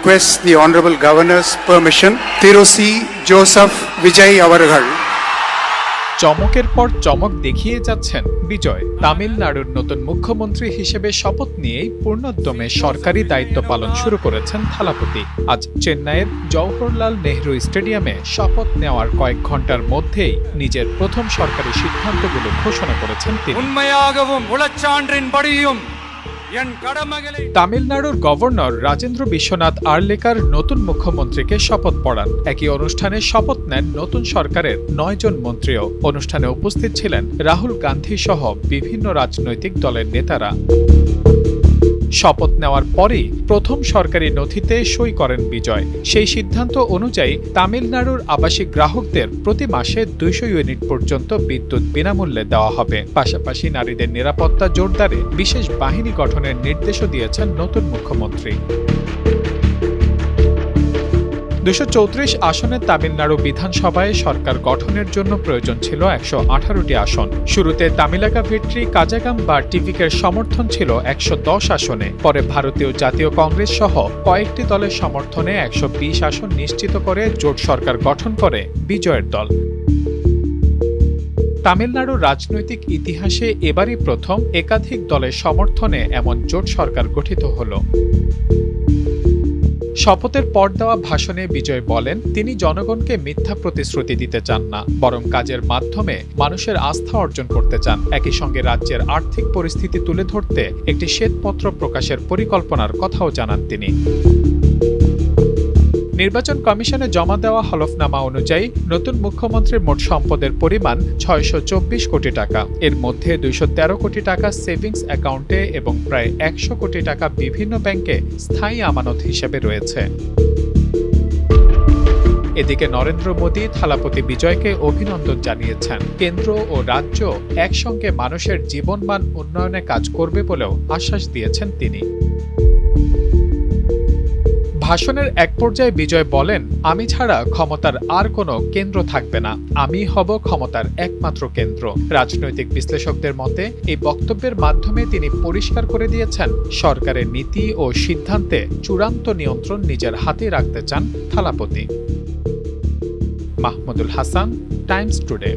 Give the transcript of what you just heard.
request the Honorable Governor's permission. Thiruci Joseph Vijay Avargal. চমকের পর চমক দেখিয়ে যাচ্ছেন বিজয়। তামিলনাড়ুর নতুন মুখ্যমন্ত্রী হিসেবে শপথ নিয়েই পূর্ণোদ্যমে সরকারি দায়িত্ব পালন শুরু করেছেন থালাপতি। আজ চেন্নাইয়ের জওহরলাল নেহরু স্টেডিয়ামে শপথ নেওয়ার কয়েক ঘন্টার মধ্যেই নিজের প্রথম সরকারি সিদ্ধান্তগুলো ঘোষণা করেছেন তিনি। তামিলনাড়ুর গভর্নর রাজেন্দ্র বিশ্বনাথ আর্লেকার নতুন মুখ্যমন্ত্রীকে শপথ পড়ান। একই অনুষ্ঠানে শপথ নেন নতুন সরকারের 9 জন মন্ত্রীও। অনুষ্ঠানে উপস্থিত ছিলেন রাহুল গান্ধী সহ বিভিন্ন রাজনৈতিক দলের নেতারা। শপথ নেওয়ার পরেই প্রথম সরকারি নথিতে সই করেন বিজয়। সেই সিদ্ধান্ত অনুযায়ী তামিলনাড়ুর আবাসিক গ্রাহকদের প্রতি মাসে 200 ইউনিট পর্যন্ত বিদ্যুৎ বিনামূল্যে দেওয়া হবে। পাশাপাশি নারীদের নিরাপত্তা জোরদারে বিশেষ বাহিনী গঠনের নির্দেশও দিয়েছেন নতুন মুখ্যমন্ত্রী। 234 আসনের তামিলনাড়ু বিধানসভায় সরকার গঠনের জন্য প্রয়োজন ছিল 118টি আসন। শুরুতে তামিলাকা ভিট্রি কাজাগাম বা টিভিকের সমর্থন ছিল 110 আসনে। পরে ভারতীয় জাতীয় কংগ্রেস সহ কয়েকটি দলের সমর্থনে 120 আসন নিশ্চিত করে জোট সরকার গঠন করে বিজয়ের দল। তামিলনাড়ুর রাজনৈতিক ইতিহাসে এবারই প্রথম একাধিক দলের সমর্থনে এমন জোট সরকার গঠিত হলো। শপথের পর দেওয়া ভাষণে বিজয় বলেন, তিনি জনগণকে মিথ্যা প্রতিশ্রুতি দিতে চান না, বরং কাজের মাধ্যমে মানুষের আস্থা অর্জন করতে চান। একই সঙ্গে রাজ্যের আর্থিক পরিস্থিতি তুলে ধরতে একটি শ্বেতপত্র প্রকাশের পরিকল্পনার কথাও জানান তিনি। নির্বাচন কমিশনে জমা দেওয়া হলফনামা অনুযায়ী নতুন মুখ্যমন্ত্রীর মোট সম্পদের পরিমাণ 624 কোটি টাকা। এর মধ্যে 213 কোটি টাকা সেভিংস অ্যাকাউন্টে এবং প্রায় 100 কোটি টাকা বিভিন্ন ব্যাংকে স্থায়ী আমানত হিসেবে রয়েছে। এদিকে নরেন্দ্র মোদী থালাপতি বিজয়কে অভিনন্দন জানিয়েছেন। কেন্দ্র ও রাজ্য একসঙ্গে মানুষের জীবনমান উন্নয়নে কাজ করবে বলেও আশ্বাস দিয়েছেন তিনি। ভাষণের এক পর্যায়ে বিজয় বলেন, আমি ছাড়া ক্ষমতার আর কোনো কেন্দ্র থাকবে না, আমি হব ক্ষমতার একমাত্র কেন্দ্র। রাজনৈতিক বিশ্লেষকদের মতে এই বক্তব্যের মাধ্যমে তিনি পরিষ্কার করে দিয়েছেন, সরকারের নীতি ও সিদ্ধান্তে চূড়ান্ত নিয়ন্ত্রণ নিজের হাতে রাখতে চান থালাপতি। Mahmudul Hasan, Times today.